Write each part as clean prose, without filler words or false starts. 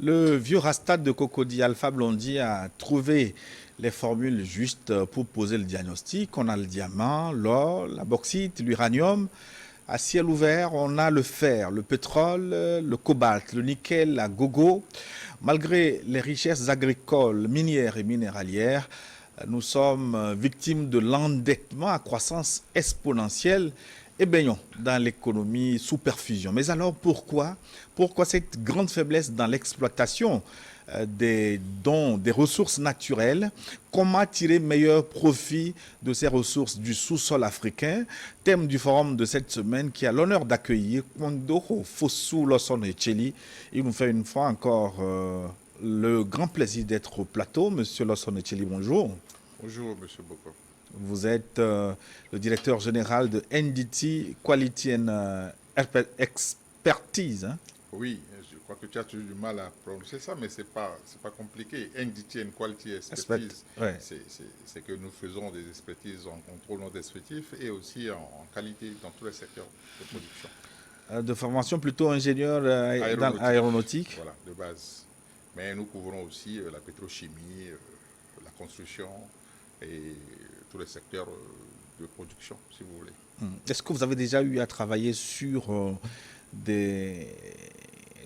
Le vieux Rasta de Cocody Alpha Blondy a trouvé les formules justes pour poser le diagnostic. On a le diamant, l'or, la bauxite, l'uranium. À ciel ouvert, on a le fer, le pétrole, le cobalt, le nickel, la gogo. Malgré les richesses agricoles, minières et minéralières, nous sommes victimes de l'endettement à croissance exponentielle et baignons dans l'économie sous perfusion. Mais alors pourquoi cette grande faiblesse dans l'exploitation des dons, des ressources naturelles? Comment tirer meilleur profit de ces ressources du sous-sol africain? Thème du forum de cette semaine qui a l'honneur d'accueillir Kwangdoro Fossou Lawson Echeli. Il nous fait une fois encore le grand plaisir d'être au plateau. Monsieur Lawson Echeli, bonjour. Bonjour, Monsieur Boko. Vous êtes le directeur général de NDT Quality and Expertise. Hein? Oui, je crois que tu as toujours du mal à prononcer ça, mais c'est pas compliqué. NDT Quality Expertise, Ouais. c'est que nous faisons des expertises en contrôle non destructif et aussi en qualité dans tous les secteurs de production. De formation plutôt ingénieur dans aéronautique. Voilà, de base. Mais nous couvrons aussi la pétrochimie, la construction et tous les secteurs de production, si vous voulez. Est-ce que vous avez déjà eu à travailler sur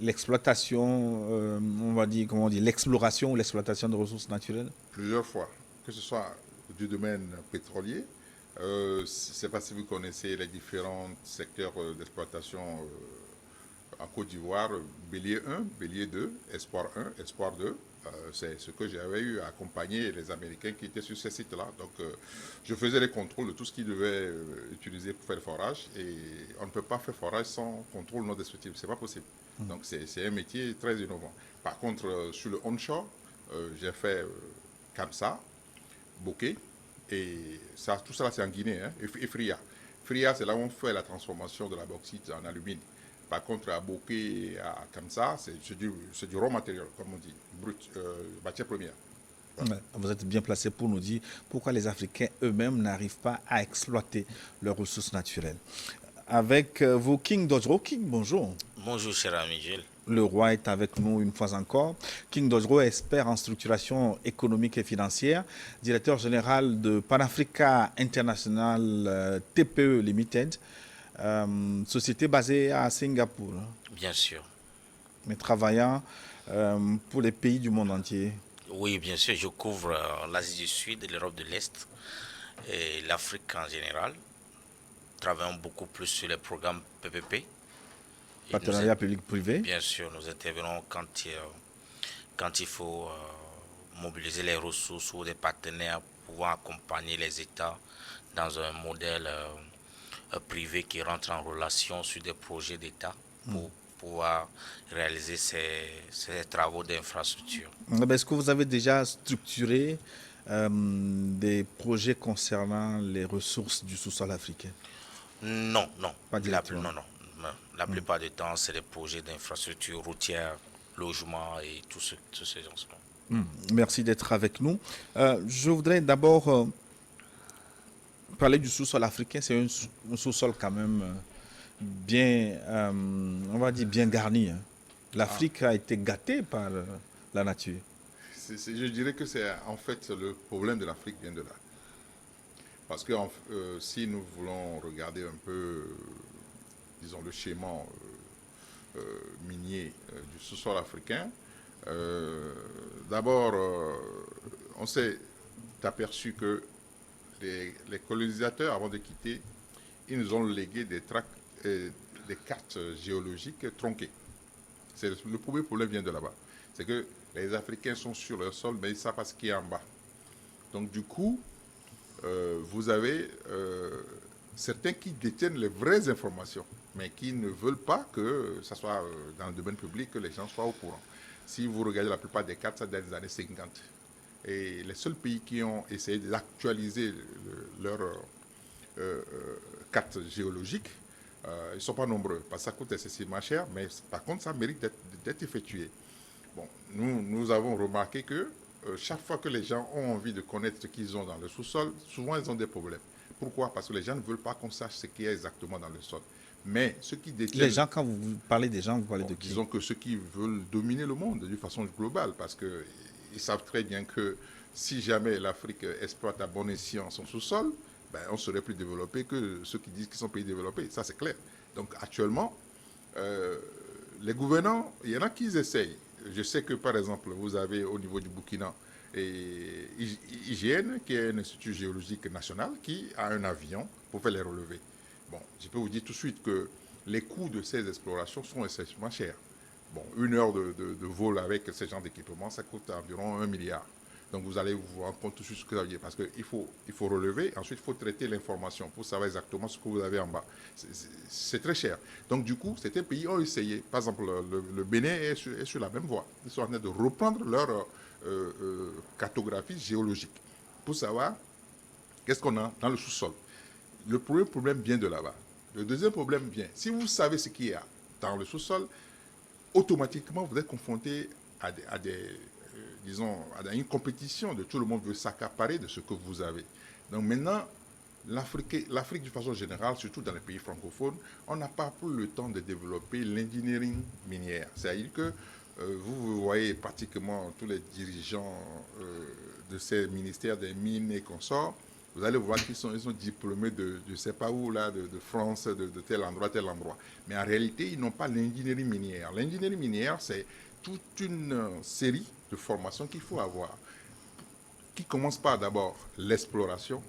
l'exploitation, on va dire, comment on dit, l'exploration ou l'exploitation de ressources naturelles? Plusieurs fois, que ce soit du domaine pétrolier. Je ne sais pas si vous connaissez les différents secteurs d'exploitation en Côte d'Ivoire, Bélier 1, Bélier 2, Espoir 1, Espoir 2. C'est ce que j'avais eu à accompagner les Américains qui étaient sur ces sites-là. Donc, je faisais les contrôles de tout ce qu'ils devaient utiliser pour faire le forage. Et on ne peut pas faire forage sans contrôle non destructif. Ce n'est pas possible. Donc, c'est un métier très innovant. Par contre, sur le onshore, j'ai fait Kamsa, Bokeh, et ça, tout ça, c'est en Guinée, hein, et Fria. Fria, c'est là où on fait la transformation de la bauxite en alumine. Par contre, à Bokeh et à Kamsa, c'est du raw material, comme on dit, brut, matière première. Voilà. Ouais. Vous êtes bien placé pour nous dire pourquoi les Africains eux-mêmes n'arrivent pas à exploiter leurs ressources naturelles. Avec vous, King Dodgero. King, bonjour. Bonjour, cher ami Gilles. Le roi est avec nous une fois encore. King Dodgero, expert en structuration économique et financière, directeur général de Panafrica International TPE Limited, société basée à Singapour. Bien sûr. Mais travaillant pour les pays du monde entier. Oui, bien sûr, je couvre l'Asie du Sud, l'Europe de l'Est et l'Afrique en général. Travaillons beaucoup plus sur les programmes PPP. Partenariat public-privé. Bien sûr, nous intervenons quand il faut mobiliser les ressources ou des partenaires pour pouvoir accompagner les États dans un modèle privé qui rentre en relation sur des projets d'État pour pouvoir réaliser ces travaux d'infrastructure. Est-ce que vous avez déjà structuré des projets concernant les ressources du sous-sol africain? Non, non. Pas directement. Non. La plupart du temps, c'est des projets d'infrastructure routière, logement et tous ces gens-là. Merci d'être avec nous. Je voudrais d'abord parler du sous-sol africain. C'est un sous-sol quand même bien, on va dire bien garni. Hein. L'Afrique a été gâtée par la nature. Je dirais que c'est en fait le problème de l'Afrique vient de là. Parce que si nous voulons regarder un peu, disons, le schéma minier du sous-sol africain, d'abord, on s'est aperçu que les colonisateurs, avant de quitter, ils nous ont légué des cartes géologiques tronquées. Le premier problème vient de là-bas. C'est que les Africains sont sur leur sol, mais ils ne savent pas ce qui est en bas. Donc du coup, vous avez certains qui détiennent les vraies informations, mais qui ne veulent pas que ça soit dans le domaine public, que les gens soient au courant. Si vous regardez la plupart des cartes, ça date des années 50. Et les seuls pays qui ont essayé d'actualiser leur cartes géologiques, ils ne sont pas nombreux, parce que ça coûte excessivement cher, mais par contre, ça mérite d'être effectué. Bon, nous avons remarqué que chaque fois que les gens ont envie de connaître ce qu'ils ont dans le sous-sol, souvent ils ont des problèmes. Pourquoi? Parce que les gens ne veulent pas qu'on sache ce qu'il y a exactement dans le sol. Mais ceux qui détiennent... Les gens, quand vous parlez des gens, vous parlez de qui? Disons que ceux qui veulent dominer le monde d'une façon globale, parce qu'ils savent très bien que si jamais l'Afrique exploite à bon escient son sous-sol, ben, on serait plus développé que ceux qui disent qu'ils sont pays développés. Ça, c'est clair. Donc, actuellement, les gouvernants, il y en a qui essayent. Je sais que, par exemple, vous avez au niveau du Burkina et IGN, qui est un institut géologique national, qui a un avion pour faire les relevés. Bon, je peux vous dire tout de suite que les coûts de ces explorations sont excessivement chers. Bon, 1 heure de vol avec ce genre d'équipement, ça coûte environ 1 milliard. Donc vous allez vous rendre compte tout de suite ce que ça veut dire. Parce qu'il faut relever, ensuite il faut traiter l'information pour savoir exactement ce que vous avez en bas. C'est très cher. Donc du coup, certains pays ont essayé. Par exemple, le Bénin est sur la même voie. Ils sont en train de reprendre leur cartographie géologique pour savoir qu'est-ce qu'on a dans le sous-sol. Le premier problème vient de là-bas. Le deuxième problème vient. Si vous savez ce qu'il y a dans le sous-sol, automatiquement, vous êtes confronté à une compétition de tout le monde veut s'accaparer de ce que vous avez. Donc maintenant, l'Afrique de façon générale, surtout dans les pays francophones, on n'a pas pris le temps de développer l'engineering minière. C'est-à-dire que vous voyez pratiquement tous les dirigeants de ces ministères des mines et consorts, vous allez voir qu'ils sont diplômés de je ne sais pas où, là, de France, de tel endroit, tel endroit. Mais en réalité, ils n'ont pas l'ingénierie minière. L'ingénierie minière, c'est toute une série de formations qu'il faut avoir, qui commence par d'abord l'exploration,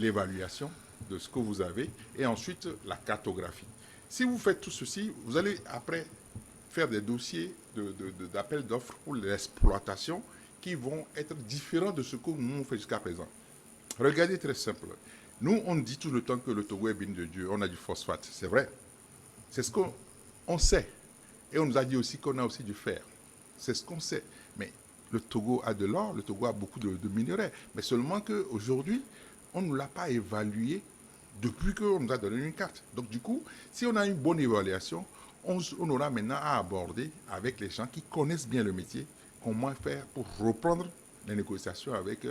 l'évaluation de ce que vous avez, et ensuite la cartographie. Si vous faites tout ceci, vous allez après faire des dossiers d'appel d'offres pour l'exploitation qui vont être différents de ce que nous on fait jusqu'à présent. Regardez, très simple. Nous, on dit tout le temps que le Togo est mine de Dieu, on a du phosphate. C'est vrai. C'est ce qu'on sait. Et on nous a dit aussi qu'on a aussi du fer. C'est ce qu'on sait. Mais le Togo a de l'or, le Togo a beaucoup de minerais. Mais seulement qu'aujourd'hui, on ne l'a pas évalué depuis qu'on nous a donné une carte. Donc du coup, si on a une bonne évaluation, on aura maintenant à aborder avec les gens qui connaissent bien le métier, comment faire pour reprendre les négociations avec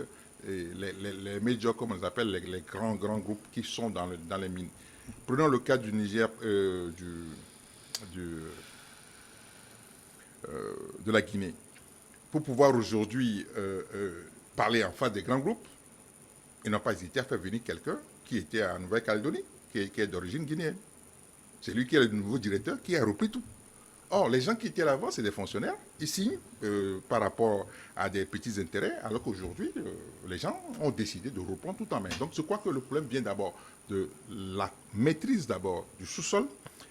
les majors, comme on les appelle, les grands groupes qui sont dans les mines. Prenons le cas du Niger, de la Guinée. Pour pouvoir aujourd'hui parler en face des grands groupes, ils n'ont pas hésité à faire venir quelqu'un qui était en Nouvelle-Calédonie, qui est d'origine guinéenne. C'est lui qui est le nouveau directeur, qui a repris tout. Or, les gens qui étaient là-bas, c'est des fonctionnaires, ici, par rapport à des petits intérêts, alors qu'aujourd'hui, les gens ont décidé de reprendre tout en main. Donc, je crois que le problème vient d'abord de la maîtrise d'abord du sous-sol,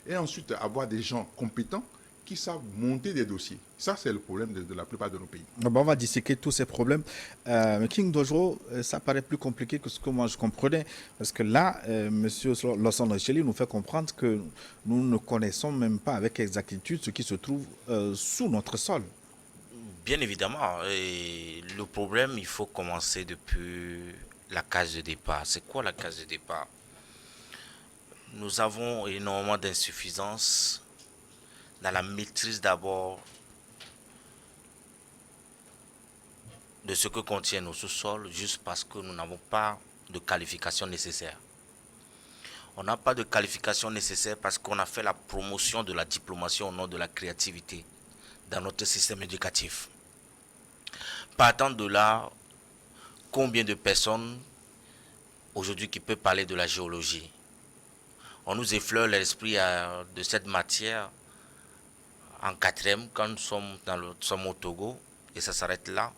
et ensuite avoir des gens compétents qui savent monter des dossiers. Ça, c'est le problème de la plupart de nos pays. Bon, on va disséquer tous ces problèmes. King Dojo, ça paraît plus compliqué que ce que moi je comprenais. Parce que là, M. Lawson Richelieu nous fait comprendre que nous ne connaissons même pas avec exactitude ce qui se trouve sous notre sol. Bien évidemment. Et le problème, il faut commencer depuis la case de départ. C'est quoi la case de départ? Nous avons énormément d'insuffisances dans la maîtrise d'abord de ce que contiennent nos sous-sols, juste parce que nous n'avons pas de qualification nécessaire. On n'a pas de qualification nécessaire parce qu'on a fait la promotion de la diplomatie au nom de la créativité dans notre système éducatif. Partant de là, combien de personnes aujourd'hui qui peuvent parler de la géologie? On nous effleure l'esprit de cette matière en 4e quand nous sommes au Togo, et ça s'arrête là.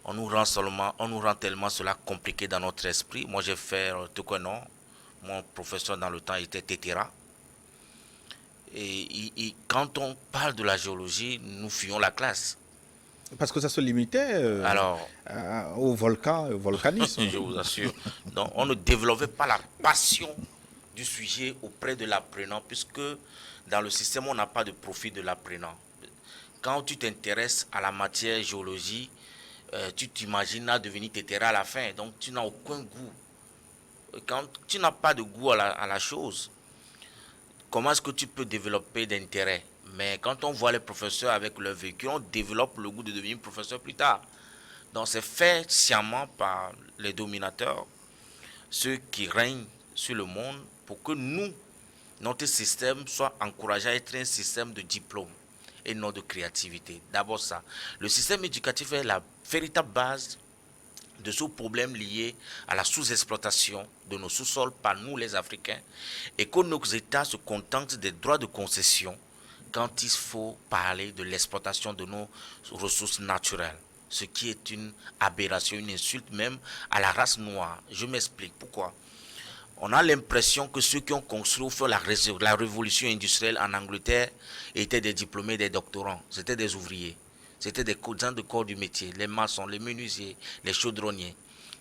On nous rend tellement cela compliqué dans notre esprit. Moi j'ai fait Tokonon, mon professeur dans le temps était Tétéra. Et quand on parle de la géologie, nous fuyons la classe. Parce que ça se limitait au volcanisme. Je vous assure. Donc on ne développait pas la passion du sujet auprès de l'apprenant, puisque dans le système, on n'a pas de profit de l'apprenant. Quand tu t'intéresses à la matière géologie, tu t'imagines à devenir tétéra à la fin, donc tu n'as aucun goût. Quand tu n'as pas de goût à la chose, comment est-ce que tu peux développer d'intérêt? Mais quand on voit les professeurs avec leur vécu, on développe le goût de devenir professeur plus tard. Donc c'est fait sciemment par les dominateurs, ceux qui règnent sur le monde, pour que nous, notre système soit encouragé à être un système de diplôme et non de créativité. D'abord ça. Le système éducatif est la véritable base de ce problème lié à la sous-exploitation de nos sous-sols par nous les Africains et que nos États se contentent des droits de concession quand il faut parler de l'exploitation de nos ressources naturelles. Ce qui est une aberration, une insulte même à la race noire. Je m'explique pourquoi. On a l'impression que ceux qui ont construit ou fait la révolution industrielle en Angleterre étaient des diplômés, des doctorants, c'était des ouvriers. C'était des gens de corps du métier, les maçons, les menuisiers, les chaudronniers.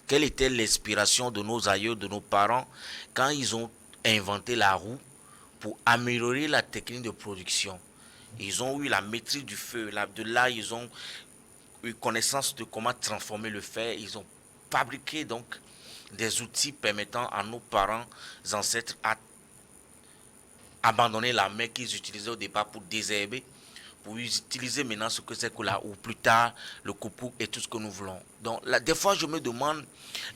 Quelle était l'inspiration de nos aïeux, de nos parents, quand ils ont inventé la roue pour améliorer la technique de production? Ils ont eu la maîtrise du feu. De là, ils ont eu connaissance de comment transformer le fer. Ils ont fabriqué donc des outils permettant à nos parents, ancêtres, à abandonner la main qu'ils utilisaient au départ pour désherber, pour utiliser maintenant ce que c'est que là, ou plus tard, le coucou et tout ce que nous voulons. Donc, là, des fois, je me demande,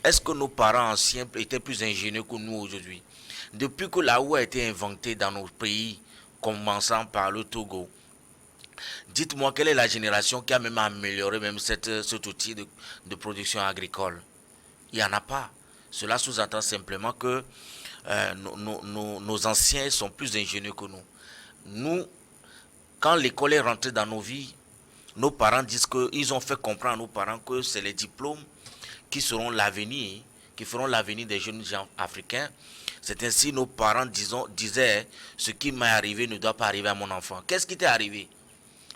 est-ce que nos parents anciens étaient plus ingénieux que nous aujourd'hui? Depuis que la roue a été inventée dans nos pays, commençant par le Togo, dites-moi quelle est la génération qui a même amélioré même cet outil de production agricole? Il n'y en a pas. Cela sous-entend simplement que nos anciens sont plus ingénieux que nous. Nous, quand l'école est rentrée dans nos vies, nos parents disent qu'ils ont fait comprendre à nos parents que c'est les diplômes qui seront l'avenir, qui feront l'avenir des jeunes gens africains. C'est ainsi nos parents disaient, ce qui m'est arrivé ne doit pas arriver à mon enfant. Qu'est-ce qui t'est arrivé?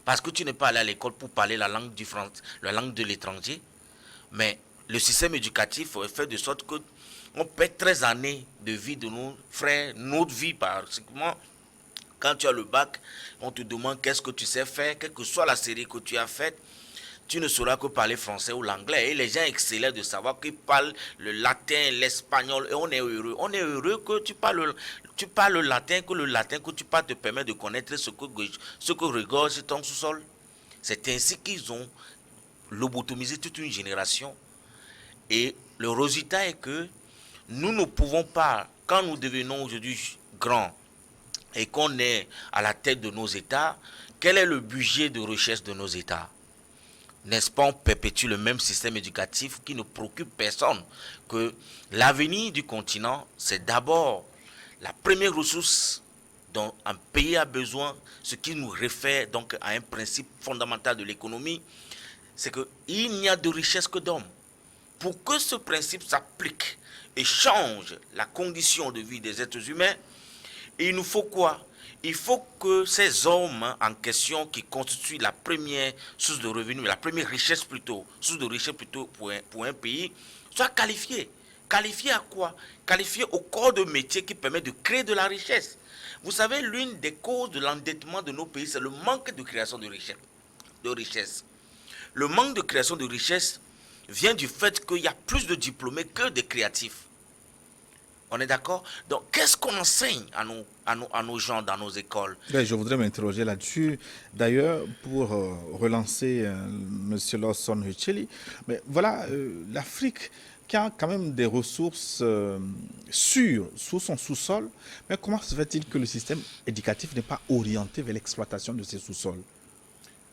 Parce que tu n'es pas allé à l'école pour parler la langue du français, la langue de l'étranger. Mais le système éducatif fait de sorte que on perd 13 années de vie de nos frères, notre vie pratiquement. Quand tu as le bac, on te demande qu'est-ce que tu sais faire, quelle que soit la série que tu as faite, tu ne sauras que parler français ou l'anglais. Et les gens excellaient de savoir qu'ils parlent le latin, l'espagnol, et on est heureux. On est heureux que tu parles le latin, que le latin que tu parles te permet de connaître ce que regorge ton sous-sol. C'est ainsi qu'ils ont lobotomisé toute une génération. Et le résultat est que nous ne pouvons pas, quand nous devenons aujourd'hui grands et qu'on est à la tête de nos États, quel est le budget de recherche de nos États? N'est-ce pas, on perpétue le même système éducatif qui ne préoccupe personne, que l'avenir du continent, c'est d'abord la première ressource dont un pays a besoin, ce qui nous réfère donc à un principe fondamental de l'économie, c'est qu'il n'y a de richesse que d'hommes. Pour que ce principe s'applique et change la condition de vie des êtres humains, il nous faut quoi? Il faut que ces hommes en question qui constituent la première source de revenus, la première richesse plutôt, source de richesse plutôt pour un pays, soient qualifiés. Qualifiés à quoi? Qualifiés au corps de métier qui permet de créer de la richesse. Vous savez, l'une des causes de l'endettement de nos pays, c'est le manque de création de richesse. Le manque de création de richesse vient du fait qu'il y a plus de diplômés que de créatifs. On est d'accord? Donc, qu'est-ce qu'on enseigne à nos gens dans nos écoles? Ouais, je voudrais m'interroger là-dessus. D'ailleurs, pour relancer M. Lawson Hucheli, mais voilà, l'Afrique qui a quand même des ressources sûres sous son sous-sol, mais comment se fait-il que le système éducatif n'est pas orienté vers l'exploitation de ces sous-sols?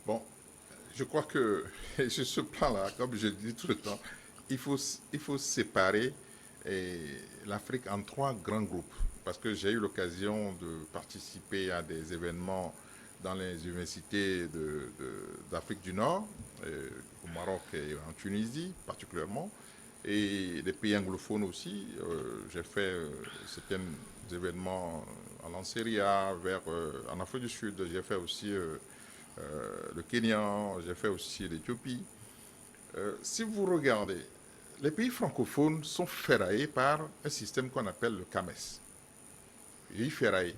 Bon, je crois que sur ce plan-là, comme je dis tout le temps, il faut séparer l'Afrique en trois grands groupes. Parce que j'ai eu l'occasion de participer à des événements dans les universités d'Afrique du Nord, au Maroc et en Tunisie particulièrement, et des pays anglophones aussi. J'ai fait certains événements en Lanceria, en Afrique du Sud. J'ai fait aussi le Kenya, j'ai fait aussi l'Éthiopie. Si vous regardez, les pays francophones sont ferraillés par un système qu'on appelle le CAMES. Il est ferraillé.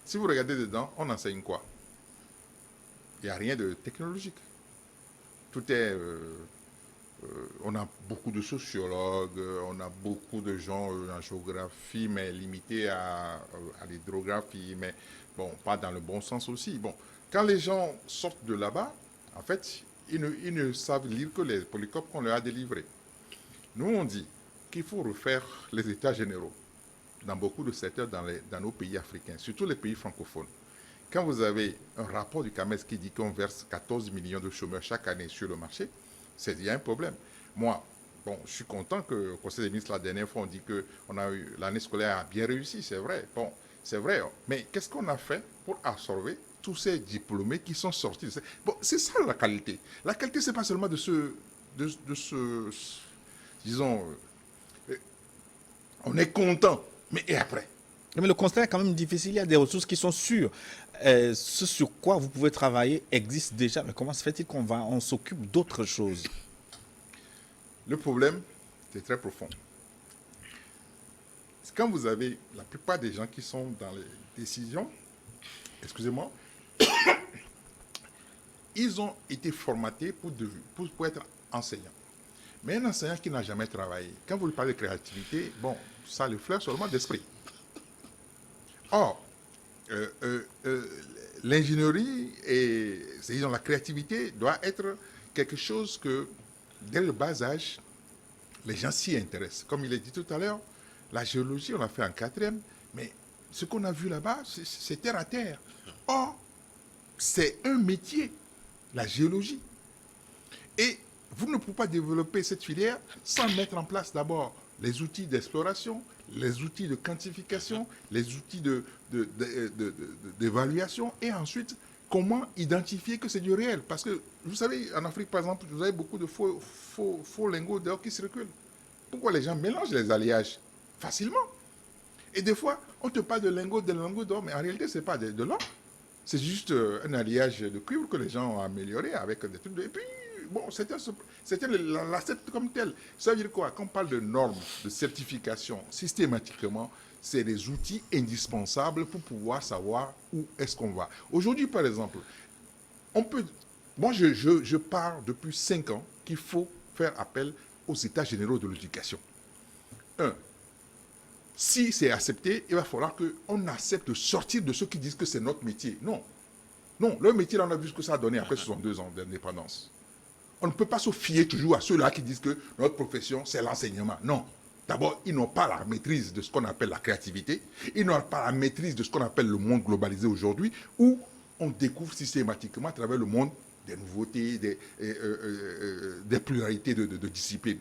Si vous regardez dedans, on enseigne quoi? Il n'y a rien de technologique. Tout est... on a beaucoup de sociologues, on a beaucoup de gens en géographie, mais limités à l'hydrographie, mais bon, pas dans le bon sens aussi. Bon, quand les gens sortent de là-bas, en fait, ils ne savent lire que les polycopes qu'on leur a délivrés. Nous, on dit qu'il faut refaire les états généraux. dans beaucoup de secteurs dans nos pays africains, surtout les pays francophones. Quand vous avez un rapport du CAMES qui dit qu'on verse 14 millions de chômeurs chaque année sur le marché, il y a un problème. Moi, bon, je suis content que au Conseil des ministres, la dernière fois, on dit que l'année scolaire a bien réussi, c'est vrai. Bon, c'est vrai. Mais qu'est-ce qu'on a fait pour absorber tous ces diplômés qui sont sortis? Bon, c'est ça la qualité. La qualité, c'est pas seulement disons, on est content, mais et après? Mais le constat est quand même difficile. Il y a des ressources qui sont sûres. Ce sur quoi vous pouvez travailler existe déjà. Mais comment se fait-il qu'on s'occupe d'autre chose? Le problème, c'est très profond. Quand vous avez la plupart des gens qui sont dans les décisions, excusez-moi, ils ont été formatés pour être enseignants. Mais un enseignant qui n'a jamais travaillé, quand vous lui parlez de créativité, bon, ça le flaire seulement d'esprit. Or, l'ingénierie et disons, la créativité doit être quelque chose que, dès le bas âge, les gens s'y intéressent. Comme il est dit tout à l'heure, la géologie, on l'a fait en 4e, mais ce qu'on a vu là-bas, c'est terre à terre. Or, c'est un métier, la géologie. Et vous ne pouvez pas développer cette filière sans mettre en place d'abord les outils d'exploration, les outils de quantification, les outils d'évaluation, et ensuite, comment identifier que c'est du réel. Parce que, vous savez, en Afrique, par exemple, vous avez beaucoup de faux lingots d'or qui circulent. Pourquoi les gens mélangent les alliages facilement? Et des fois, on te parle de lingots d'or, mais en réalité, ce n'est pas de l'or. C'est juste un alliage de cuivre que les gens ont amélioré avec des trucs. Et puis, bon, c'était l'accepte comme tel. Ça veut dire quoi? Quand on parle de normes, de certification, systématiquement, c'est des outils indispensables pour pouvoir savoir où est-ce qu'on va. Aujourd'hui, par exemple, moi, je pars depuis 5 ans qu'il faut faire appel aux états généraux de l'éducation. Si c'est accepté, il va falloir qu'on accepte de sortir de ceux qui disent que c'est notre métier. Non. Non, leur métier, là, on a vu ce que ça a donné après 62 ans d'indépendance. On ne peut pas se fier toujours à ceux-là qui disent que notre profession, c'est l'enseignement. Non. D'abord, ils n'ont pas la maîtrise de ce qu'on appelle la créativité. Ils n'ont pas la maîtrise de ce qu'on appelle le monde globalisé aujourd'hui, où on découvre systématiquement à travers le monde des nouveautés, des pluralités de disciplines.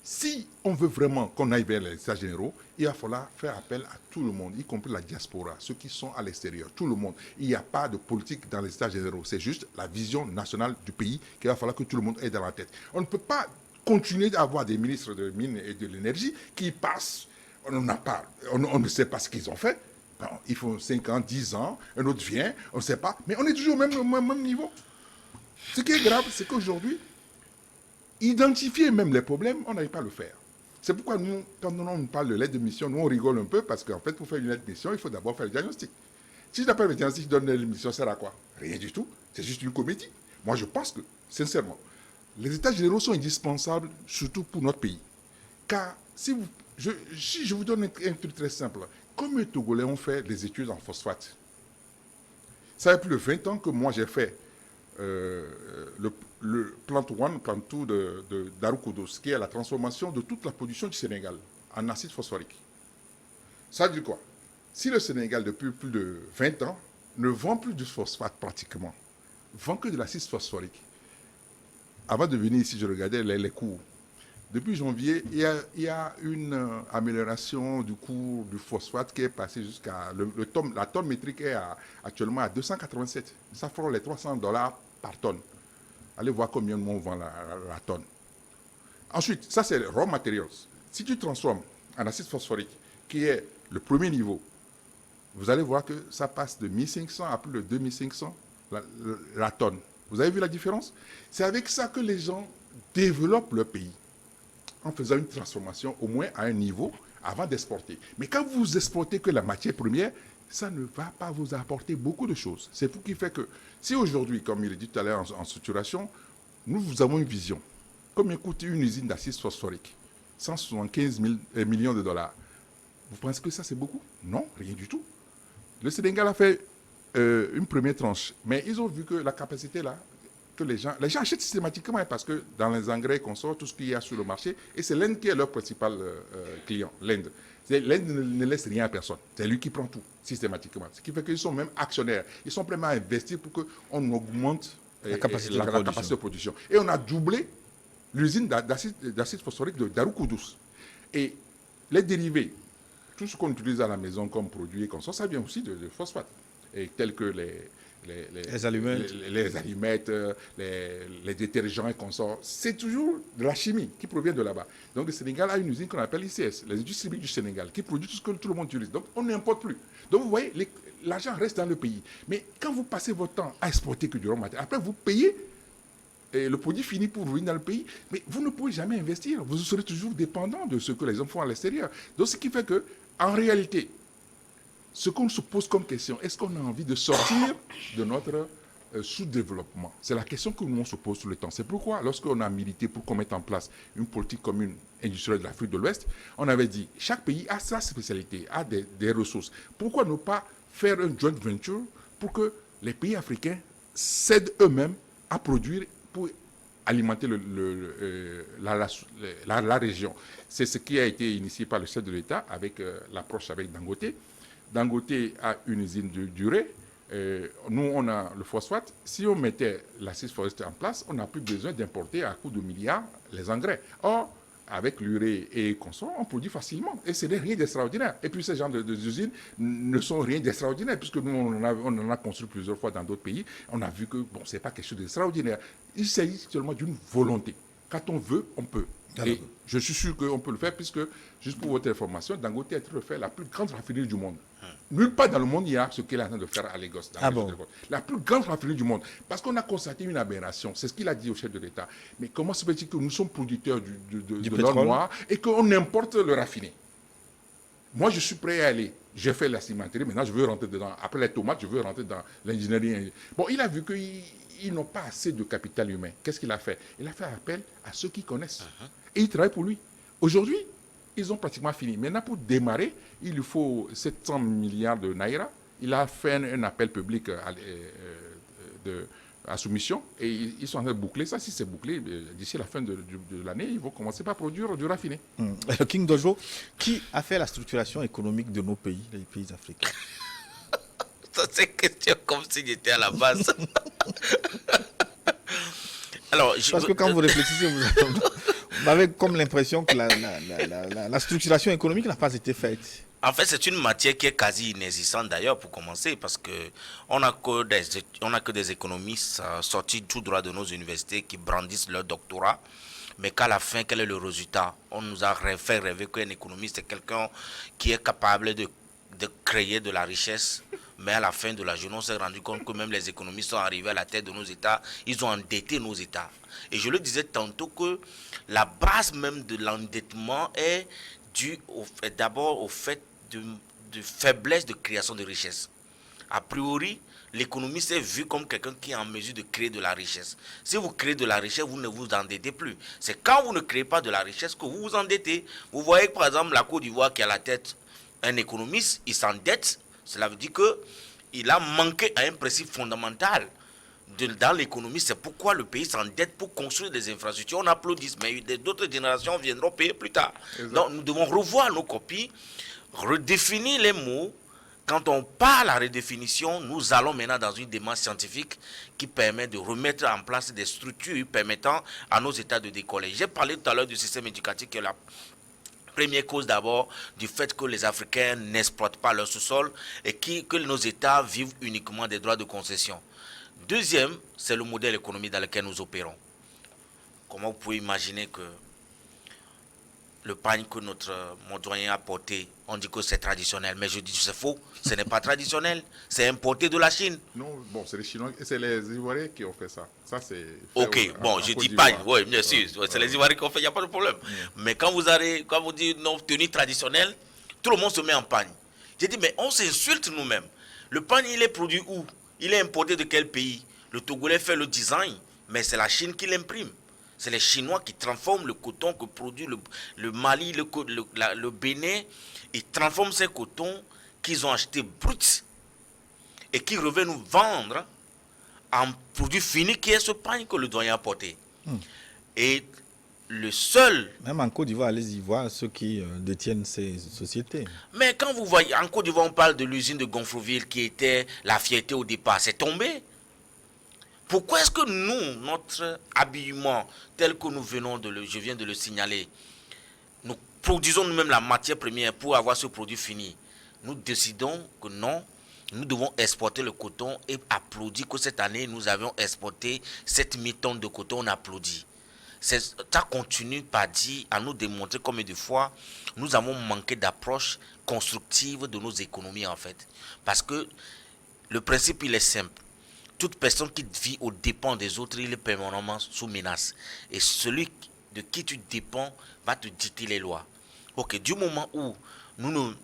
Si on veut vraiment qu'on aille vers les états généraux, il va falloir faire appel à tout le monde, y compris la diaspora, ceux qui sont à l'extérieur, tout le monde. Il n'y a pas de politique dans les états généraux, c'est juste la vision nationale du pays qu'il va falloir que tout le monde ait dans la tête. On ne peut pas continuer à avoir des ministres de mines et de l'énergie qui passent, on ne sait pas ce qu'ils ont fait. Bon, ils font 5 ans, 10 ans, un autre vient, on ne sait pas, mais on est toujours au même niveau. Ce qui est grave, c'est qu'aujourd'hui, identifier même les problèmes, on n'arrive pas à le faire. C'est pourquoi nous, quand on nous parle de l'aide de mission, nous on rigole un peu parce qu'en fait, pour faire une aide de mission, il faut d'abord faire le diagnostic. Si je n'appelle le diagnostic, je donne l'aide de mission, ça sert à quoi? Rien du tout. C'est juste une comédie. Moi, je pense que, sincèrement, les états généraux sont indispensables, surtout pour notre pays. Car si je vous donne un truc très simple, comme les Togolais ont fait des études en phosphate, ça fait plus de 20 ans que moi j'ai fait le Plant 1, Plant 2 d'Arukudos, qui est la transformation de toute la production du Sénégal en acide phosphorique. Ça veut dire quoi? Si le Sénégal, depuis plus de 20 ans, ne vend plus du phosphate pratiquement, vend que de l'acide phosphorique. Avant de venir ici, je regardais les cours. Depuis janvier, il y a une amélioration du cours du phosphate qui est passé jusqu'à... la tonne métrique est actuellement à 287. Ça fera les $300 par tonne. Allez voir combien de monde vend la tonne. Ensuite, ça c'est le raw materials. Si tu transformes en acide phosphorique, qui est le premier niveau, vous allez voir que ça passe de 1500 à plus de 2500 la tonne. Vous avez vu la différence? C'est avec ça que les gens développent leur pays, en faisant une transformation au moins à un niveau avant d'exporter. Mais quand vous exportez que la matière première, ça ne va pas vous apporter beaucoup de choses. C'est pour qui fait que, si aujourd'hui, comme il est dit tout à l'heure en structuration, nous avons une vision. Combien coûte une usine d'acide phosphorique? 175 millions de dollars. Vous pensez que ça c'est beaucoup? Non, rien du tout. Le Sénégal a fait une première tranche, mais ils ont vu que la capacité là, que les gens achètent systématiquement parce que dans les engrais qu'on sort, tout ce qu'il y a sur le marché, et c'est l'Inde qui est leur principal client, l'Inde. L'Inde ne laisse rien à personne. C'est lui qui prend tout, systématiquement. Ce qui fait qu'ils sont même actionnaires. Ils sont prêts à investir pour qu'on augmente la capacité de production. Et on a doublé l'usine d'acide phosphorique de Darou-Koudous. Et les dérivés, tout ce qu'on utilise à la maison comme produit et comme ça vient aussi de phosphate. Et tels que les allumettes, les détergents et consorts, c'est toujours de la chimie qui provient de là-bas. Donc le Sénégal a une usine qu'on appelle l'ICS, les industries chimiques du Sénégal, qui produit tout ce que tout le monde utilise. Donc on n'importe plus. Donc vous voyez, l'argent reste dans le pays. Mais quand vous passez votre temps à exporter que du raw matériel, après vous payez le produit finit pour venir dans le pays, mais vous ne pouvez jamais investir. Vous serez toujours dépendant de ce que les hommes font à l'extérieur. Donc ce qui fait que, en réalité, ce qu'on se pose comme question, est-ce qu'on a envie de sortir de notre sous-développement? C'est la question que nous on se pose tout le temps. C'est pourquoi, lorsqu'on a milité pour qu'on mette en place une politique commune industrielle de l'Afrique de l'Ouest, on avait dit, chaque pays a sa spécialité, a des ressources. Pourquoi ne pas faire un joint venture pour que les pays africains cèdent eux-mêmes à produire pour alimenter la région? C'est ce qui a été initié par le chef de l'État avec l'approche avec Dangote. Dangote a une usine d'urée. Nous, on a le phosphate. Si on mettait l'acide phosphorique en place, on n'a plus besoin d'importer à coût de milliards les engrais. Or, avec l'urée et consort, on produit facilement. Et ce n'est rien d'extraordinaire. Et puis, ces genres d'usines ne sont rien d'extraordinaire, puisque nous, on en a construit plusieurs fois dans d'autres pays. On a vu que, bon, ce n'est pas quelque chose d'extraordinaire. Il s'agit seulement d'une volonté. Quand on veut, on peut. Et je suis sûr qu'on peut le faire, puisque, juste pour votre information, Dangote est en train de faire la plus grande raffinerie du monde. Nulle part dans le monde, il y a ce qu'il est en train de faire à Lagos. La plus grande raffinerie du monde. Parce qu'on a constaté une aberration. C'est ce qu'il a dit au chef de l'État. Mais comment se fait-il que nous sommes producteurs de l'or noir et qu'on importe le raffiné? Moi, je suis prêt à aller. J'ai fait la cimenterie, maintenant je veux rentrer dedans. Après les tomates, je veux rentrer dans l'ingénierie. Bon, il a vu qu'ils n'ont pas assez de capital humain. Qu'est-ce qu'il a fait? Il a fait appel à ceux qui connaissent. Et ils travaillent pour lui. Aujourd'hui, ils ont pratiquement fini. Maintenant, pour démarrer, il lui faut 700 milliards de naira. Il a fait un appel public à soumission et ils sont en train de boucler ça. Si c'est bouclé, d'ici la fin de l'année, ils vont commencer par produire du raffiné. King Dojo, qui a fait la structuration économique de nos pays, les pays africains? Ça, c'est question comme si j'étais à la base. Alors, parce que quand vous réfléchissez, vous avez comme l'impression que la structuration économique n'a pas été faite. En fait, c'est une matière qui est quasi inexistante d'ailleurs pour commencer, parce qu'on n'a que des économistes sortis tout droit de nos universités qui brandissent leur doctorat. Mais qu'à la fin, quel est le résultat? On nous a fait rêver qu'un économiste est quelqu'un qui est capable de créer de la richesse. Mais à la fin de la journée, on s'est rendu compte que même les économistes sont arrivés à la tête de nos États. Ils ont endetté nos États. Et je le disais tantôt que la base même de l'endettement est due d'abord au fait de faiblesse de création de richesse. A priori, l'économiste est vu comme quelqu'un qui est en mesure de créer de la richesse. Si vous créez de la richesse, vous ne vous endettez plus. C'est quand vous ne créez pas de la richesse que vous vous endettez. Vous voyez que par exemple la Côte d'Ivoire qui a à la tête un économiste, il s'endette. Cela veut dire qu'il a manqué à un principe fondamental dans l'économie. C'est pourquoi le pays s'endette pour construire des infrastructures. On applaudit, mais d'autres générations viendront payer plus tard. Exact. Donc nous devons revoir nos copies, redéfinir les mots. Quand on parle à redéfinition, nous allons maintenant dans une démarche scientifique qui permet de remettre en place des structures permettant à nos États de décoller. J'ai parlé tout à l'heure du système éducatif qui est la première cause d'abord du fait que les Africains n'exploitent pas leur sous-sol et que nos États vivent uniquement des droits de concession. Deuxième, c'est le modèle économique dans lequel nous opérons. Comment vous pouvez imaginer que le pain que notre doyen a porté, on dit que c'est traditionnel, mais je dis que c'est faux, ce n'est pas traditionnel, c'est importé de la Chine. Non, bon, c'est les Chinois, c'est les Ivoiriens qui ont fait ça. Ça, c'est... Ok, bon, je dis pain, oui, bien sûr, c'est les Ivoiriens qui ont fait, il n'y a pas de problème. Mais quand vous dites non, tenue traditionnelle, tout le monde se met en pagne. J'ai dit, mais on s'insulte nous-mêmes. Le pagne, il est produit où? Il est importé de quel pays? Le Togolais fait le design, mais c'est la Chine qui l'imprime. C'est les Chinois qui transforment le coton que produit le Mali, le Bénin. Ils transforment ces cotons qu'ils ont achetés bruts et qui reviennent nous vendre en produit fini qui est ce pain que le doyen a porté. Et le seul. Même en Côte d'Ivoire, allez-y voir ceux qui détiennent ces sociétés. Mais quand vous voyez, en Côte d'Ivoire, on parle de l'usine de Gonfreville qui était la fierté au départ. C'est tombé. Pourquoi est-ce que nous, notre habillement, tel que je viens de le signaler, nous produisons nous-mêmes la matière première pour avoir ce produit fini? Nous décidons que non, nous devons exporter le coton et applaudit que cette année, nous avions exporté 7000 tonnes de coton, on applaudit. Ça continue par dire, à nous démontrer combien de fois nous avons manqué d'approche constructive de nos économies en fait. Parce que le principe, il est simple. Toute personne qui vit aux dépens des autres, il est permanemment sous menace. Et celui de qui tu dépends va te dicter les lois. Ok, du moment où nous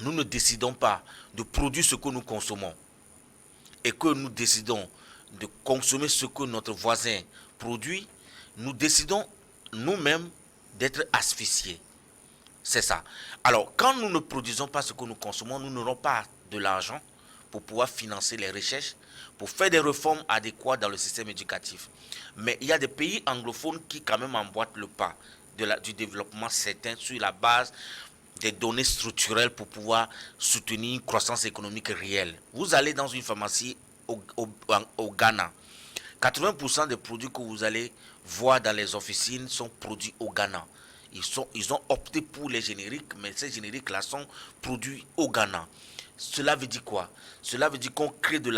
ne décidons pas de produire ce que nous consommons et que nous décidons de consommer ce que notre voisin produit, nous décidons nous-mêmes d'être asphyxiés. C'est ça. Alors, quand nous ne produisons pas ce que nous consommons, nous n'aurons pas de l'argent pour pouvoir financer les recherches, pour faire des réformes adéquates dans le système éducatif. Mais il y a des pays anglophones qui quand même emboîtent le pas du développement certain sur la base des données structurelles pour pouvoir soutenir une croissance économique réelle. Vous allez dans une pharmacie au Ghana, 80% des produits que vous allez voir dans les officines sont produits au Ghana. Ils ont opté pour les génériques, mais ces génériques-là sont produits au Ghana. Cela veut dire quoi? Cela veut dire qu'on crée de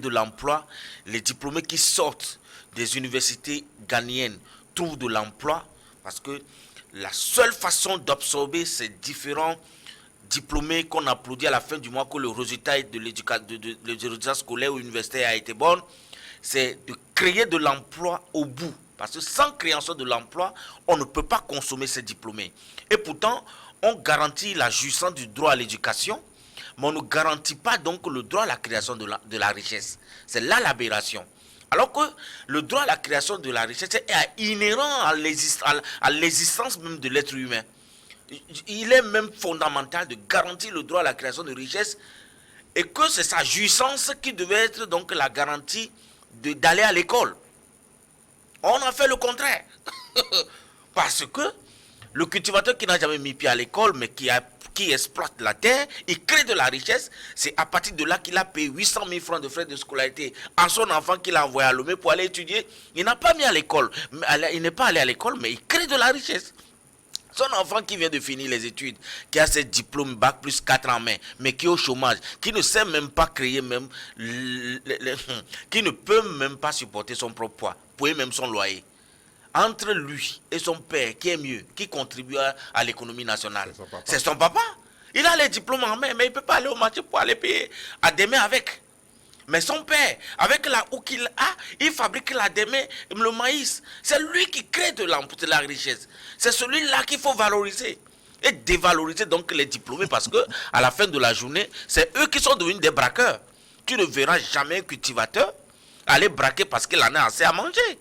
l'emploi. Les diplômés qui sortent des universités ghanéennes trouvent de l'emploi parce que la seule façon d'absorber ces différents diplômés qu'on applaudit à la fin du mois que le résultat de l'éducation scolaire ou universitaire a été bon, c'est de créer de l'emploi au bout. Parce que sans création de l'emploi, on ne peut pas consommer ces diplômés. Et pourtant, on garantit la jouissance du droit à l'éducation, mais on ne garantit pas donc le droit à la création de la richesse. C'est là l'aberration. Alors que le droit à la création de la richesse est inhérent à l'existence même de l'être humain. Il est même fondamental de garantir le droit à la création de richesse et que c'est sa jouissance qui devait être donc la garantie d'aller à l'école. On a fait le contraire. Parce que le cultivateur qui n'a jamais mis pied à l'école, mais qui exploite la terre, il crée de la richesse. C'est à partir de là qu'il a payé 800 000 francs de frais de scolarité à son enfant qu'il a envoyé à Lomé pour aller étudier. Il n'a pas mis à l'école. Il n'est pas allé à l'école, mais il crée de la richesse. Son enfant qui vient de finir les études, qui a ses diplômes bac plus 4 en main, mais qui est au chômage, qui ne sait même pas créer même, qui ne peut même pas supporter son propre poids, payer même son loyer. Entre lui et son père, qui est mieux, qui contribue à l'économie nationale? C'est son papa. Il a les diplômes en main, mais il ne peut pas aller au marché pour aller payer à des mains avec. Mais son père, avec la houe qu'il a, il fabrique la démé, le maïs. C'est lui qui crée de la richesse. C'est celui-là qu'il faut valoriser. Et dévaloriser donc les diplômés parce que à la fin de la journée, c'est eux qui sont devenus des braqueurs. Tu ne verras jamais un cultivateur aller braquer parce qu'il en a assez à manger.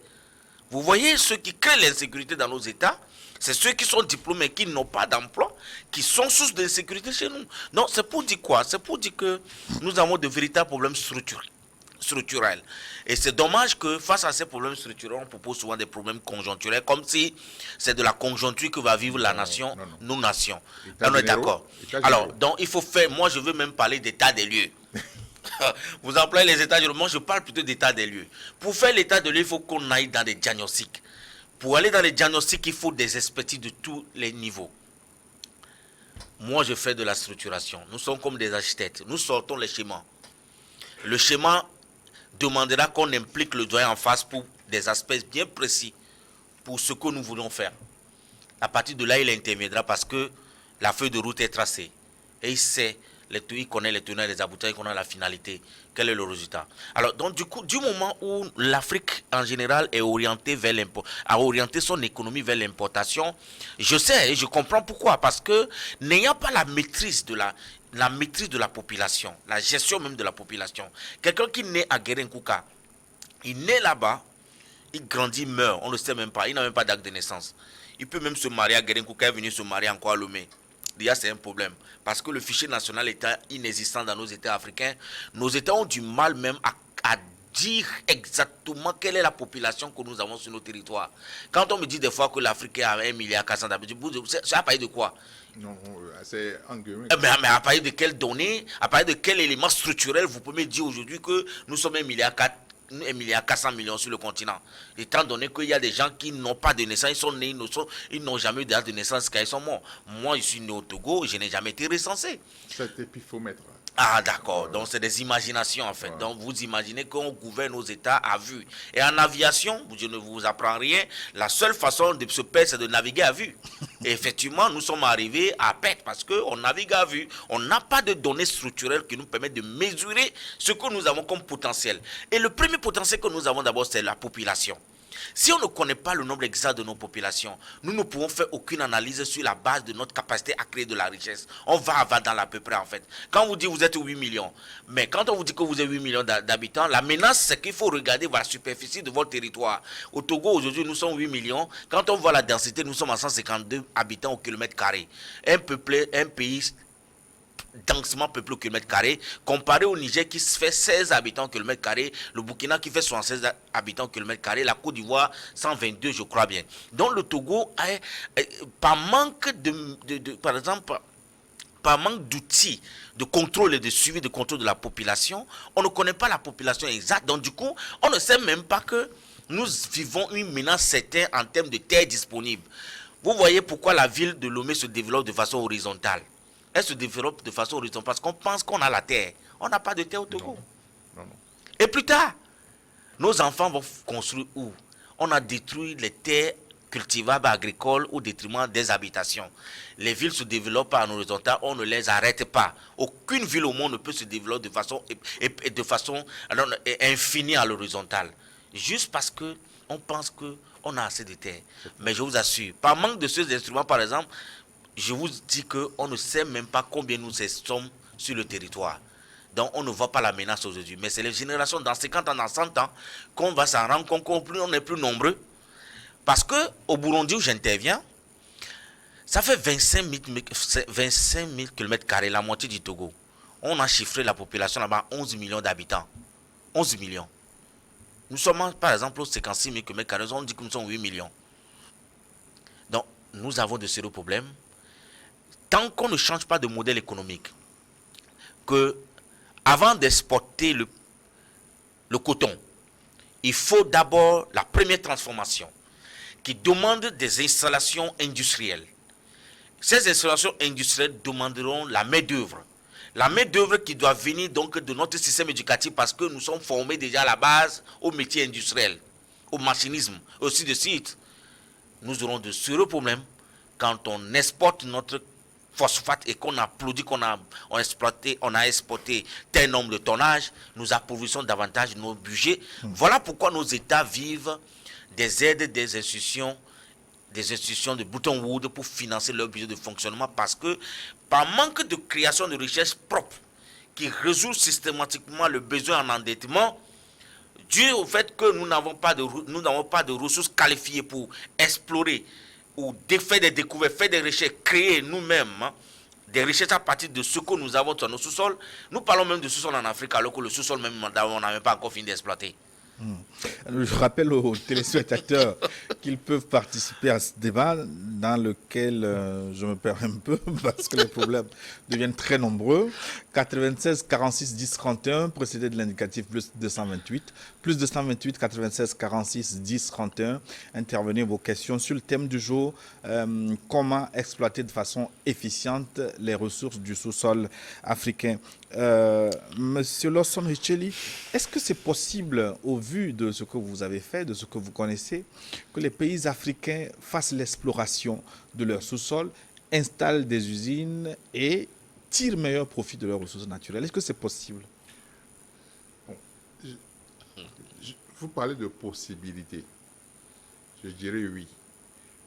Vous voyez, ceux qui créent l'insécurité dans nos États, c'est ceux qui sont diplômés et qui n'ont pas d'emploi, qui sont source d'insécurité chez nous. Donc c'est pour dire quoi? C'est pour dire que nous avons de véritables problèmes structurels. Et c'est dommage que face à ces problèmes structurels, on propose souvent des problèmes conjoncturels, comme si c'est de la conjoncture que va vivre la nation, nos nations. On est d'accord. Alors, donc il faut faire, moi je veux même parler d'état des lieux. Vous employez les états des lieux, moi je parle plutôt d'état des lieux. Pour faire l'état des lieux, il faut qu'on aille dans des diagnostics. Pour aller dans les diagnostics, il faut des expertises de tous les niveaux. Moi, je fais de la structuration. Nous sommes comme des architectes. Nous sortons les schémas. Le schéma demandera qu'on implique le doyen en face pour des aspects bien précis pour ce que nous voulons faire. À partir de là, il interviendra parce que la feuille de route est tracée. Et il connaît les tenants et les aboutissants, il connaît la finalité. Quel est le résultat? Alors, donc, du moment où l'Afrique en général est orientée vers a orienté son économie vers l'importation, je sais et je comprends pourquoi. Parce que n'ayant pas la maîtrise de la population, la gestion même de la population, quelqu'un qui naît à Guérin-Kouka, il naît là-bas, il grandit, meurt, on ne le sait même pas, il n'a même pas d'acte de naissance. Il peut même se marier à Guérin-Kouka et venir se marier encore à Lomé. Déjà, c'est un problème. Parce que le fichier national étant inexistant dans nos États africains, nos États ont du mal même à dire exactement quelle est la population que nous avons sur nos territoires. Quand on me dit des fois que l'Afrique a 1,4 milliard d'habitants, c'est à partir de quoi? Non, c'est en guillemets. Mais à partir de quelles données, à partir de quel élément structurel vous pouvez me dire aujourd'hui que nous sommes 1,4 milliard sur le continent, étant donné qu'il y a des gens qui n'ont pas de naissance, ils sont nés, ils n'ont jamais eu de date de naissance quand ils sont morts. Moi, je suis né au Togo, je n'ai jamais été recensé. C'est épiphénomètre. Ah d'accord, donc c'est des imaginations en fait. Donc vous imaginez qu'on gouverne nos États à vue. Et en aviation, je ne vous apprends rien, la seule façon de se perdre, c'est de naviguer à vue. Et effectivement, nous sommes arrivés à perte parce qu'on navigue à vue. On n'a pas de données structurelles qui nous permettent de mesurer ce que nous avons comme potentiel. Et le premier potentiel que nous avons d'abord, c'est la population. Si on ne connaît pas le nombre exact de nos populations, nous ne pouvons faire aucune analyse sur la base de notre capacité à créer de la richesse. On va dans l'à peu près en fait. Quand vous dites que vous êtes 8 millions, mais quand on vous dit que vous êtes 8 millions d'habitants, la menace c'est qu'il faut regarder la superficie de votre territoire. Au Togo aujourd'hui nous sommes 8 millions. Quand on voit la densité, nous sommes à 152 habitants au kilomètre carré. Un pays densément peuplé au kilomètre carré, comparé au Niger qui fait 16 habitants au kilomètre carré, le Burkina qui fait 76 habitants au kilomètre carré, la Côte d'Ivoire 122 je crois bien. Donc le Togo, par manque par exemple, par manque d'outils de contrôle et de suivi de contrôle de la population, on ne connaît pas la population exacte. Donc du coup, on ne sait même pas que nous vivons une menace certaine en termes de terres disponibles. Vous voyez pourquoi la ville de Lomé se développe de façon horizontale. Elle se développe de façon horizontale parce qu'on pense qu'on a la terre. On n'a pas de terre au Togo. Non. Et plus tard, nos enfants vont construire où? On a détruit les terres cultivables agricoles au détriment des habitations. Les villes se développent en horizontale, on ne les arrête pas. Aucune ville au monde ne peut se développer de façon infinie à l'horizontale. Juste parce que on pense qu'on a assez de terres. Mais je vous assure, par manque de ces instruments, par exemple, je vous dis qu'on ne sait même pas combien nous sommes sur le territoire. Donc on ne voit pas la menace aujourd'hui. Mais c'est les générations dans 50 ans, dans 100 ans, qu'on va s'en rendre compte qu'on est plus nombreux. Parce qu'au Burundi où j'interviens, ça fait 25 000 km², la moitié du Togo. On a chiffré la population là-bas à 11 millions d'habitants. 11 millions. Nous sommes par exemple aux 56 000 km², on dit que nous sommes 8 millions. Donc nous avons de sérieux problèmes. Tant qu'on ne change pas de modèle économique, que avant d'exporter le coton, il faut d'abord la première transformation qui demande des installations industrielles. Ces installations industrielles demanderont la main-d'œuvre. La main-d'œuvre qui doit venir donc de notre système éducatif parce que nous sommes formés déjà à la base au métier industriel, au machinisme, aussi de suite. Nous aurons de sérieux problèmes quand on exporte notre phosphate et qu'on applaudit qu'on a exporté tel nombre de tonnages, nous appauvrissons davantage nos budgets. Voilà pourquoi nos États vivent des aides des institutions de Bretton Woods pour financer leur budget de fonctionnement parce que par manque de création de richesses propres qui résout systématiquement le besoin en endettement, dû au fait que nous n'avons pas de ressources qualifiées pour explorer ou faire des découvertes, faire des recherches, créer nous-mêmes des richesses à partir de ce que nous avons sur nos sous-sols. Nous parlons même de sous-sol en Afrique alors que le sous-sol même on n'a même pas encore fini d'exploiter. Je rappelle aux téléspectateurs qu'ils peuvent participer à ce débat dans lequel je me perds un peu parce que les problèmes deviennent très nombreux. 96 46 10 31 précédé de l'indicatif plus 228, plus 228 96 46 10 31. Intervenez vos questions sur le thème du jour, comment exploiter de façon efficiente les ressources du sous-sol africain. Monsieur Lawson Richeli, est-ce que c'est possible, au vu de ce que vous avez fait, de ce que vous connaissez, que les pays africains fassent l'exploration de leur sous-sol, installent des usines et tirent meilleur profit de leurs ressources naturelles? Est-ce que c'est possible? Bon, vous parlez de possibilités. Je dirais oui.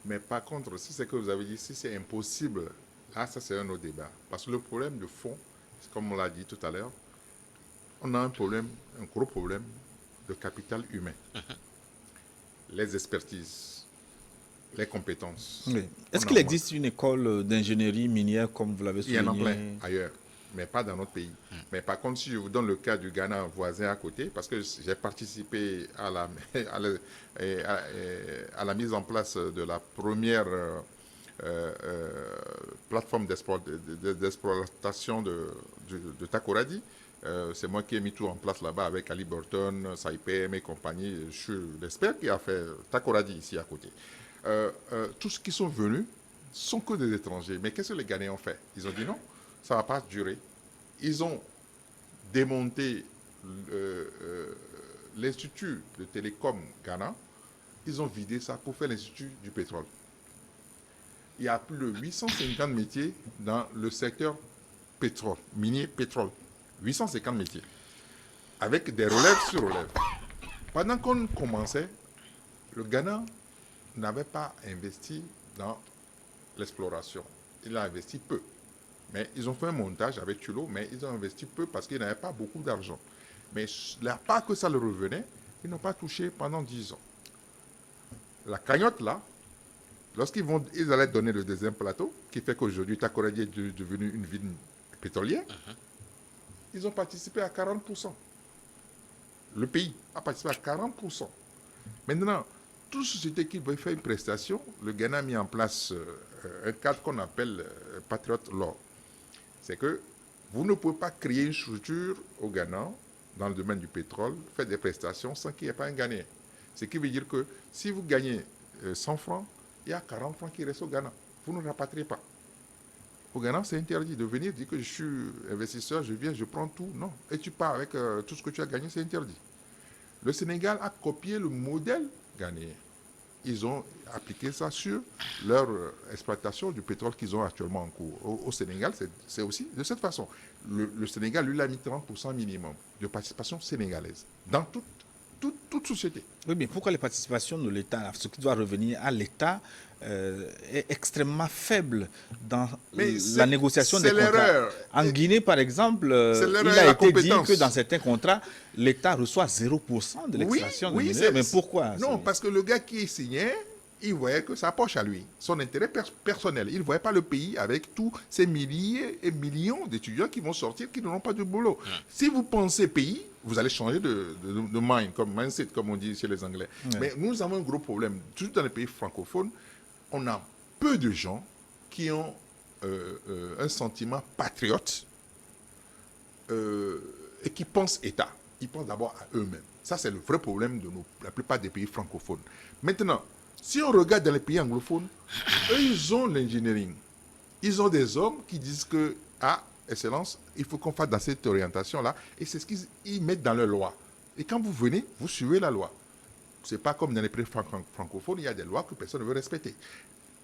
Mais par contre, si c'est que vous avez dit, si c'est impossible, là, ça c'est un autre débat. Parce que le problème de fond, comme on l'a dit tout à l'heure, on a un gros problème de capital humain. Les expertises, les compétences. Oui. Est-ce qu'il existe une école d'ingénierie minière comme vous l'avez souligné? Il y en a plein ailleurs. mais pas dans notre pays. Mais par contre, si je vous donne le cas du Ghana voisin à côté, parce que j'ai participé à la mise en place de la première plateforme d'exploitation de Takoradi. C'est moi qui ai mis tout en place là-bas avec Ali Burton, Saipem et compagnie. Je suis l'expert qui a fait Takoradi ici à côté. Tous ceux qui sont venus sont que des étrangers. Mais qu'est-ce que les Ghanéens ont fait? Ils ont dit non, ça ne va pas durer. Ils ont démonté l'Institut de télécom Ghana. Ils ont vidé ça pour faire l'Institut du pétrole. Il y a plus de 850 métiers dans le secteur pétrole, minier pétrole. 850 métiers. Avec des relèves sur relèves. Pendant qu'on commençait, le Ghana n'avait pas investi dans l'exploration. Il a investi peu. Mais ils ont fait un montage avec Tullow, mais ils ont investi peu parce qu'ils n'avaient pas beaucoup d'argent. Mais la part que ça leur revenait, ils n'ont pas touché pendant 10 ans. La cagnotte là, lorsqu'ils allaient donner le deuxième plateau, qui fait qu'aujourd'hui Takoradi est devenu une ville pétrolière, ils ont participé à 40%. Le pays a participé à 40%. Maintenant, toute société qui veut faire une prestation, le Ghana a mis en place un cadre qu'on appelle Patriot Law. C'est que vous ne pouvez pas créer une structure au Ghana, dans le domaine du pétrole, faire des prestations sans qu'il n'y ait pas un Ghanéen. Ce qui veut dire que si vous gagnez 100 francs, il y a 40 francs qui restent au Ghana. Vous ne rapatriez pas. Au Ghana, c'est interdit de venir dire que je suis investisseur, je viens, je prends tout. Non. Et tu pars avec tout ce que tu as gagné, c'est interdit. Le Sénégal a copié le modèle ghanéen. Ils ont appliqué ça sur leur exploitation du pétrole qu'ils ont actuellement en cours. Au Sénégal, c'est aussi de cette façon. Le Sénégal, lui, a mis 30% minimum de participation sénégalaise dans toute société. Oui, mais pourquoi les participations de l'État, ce qui doit revenir à l'État, est extrêmement faible dans la négociation des contrats? En Guinée, par exemple, il a été dit que dans certains contrats, l'État reçoit 0% de l'extraction de minerais. Mais pourquoi? Non, parce que le gars qui signait, il voyait que ça poche à lui, son intérêt personnel. Il ne voyait pas le pays avec tous ces milliers et millions d'étudiants qui vont sortir, qui n'auront pas de boulot. Si vous pensez pays, vous allez changer de mind, comme mindset, comme on dit chez les Anglais. Mais nous avons un gros problème. Toujours dans les pays francophones, on a peu de gens qui ont un sentiment patriote et qui pensent État. Ils pensent d'abord à eux-mêmes. Ça, c'est le vrai problème de la plupart des pays francophones. Maintenant, si on regarde dans les pays anglophones, eux, ils ont l'engineering. Ils ont des hommes qui disent que, Excellence, il faut qu'on fasse dans cette orientation-là. Et c'est ce qu'ils mettent dans leur loi. Et quand vous venez, vous suivez la loi. Ce n'est pas comme dans les pays francophones, il y a des lois que personne ne veut respecter.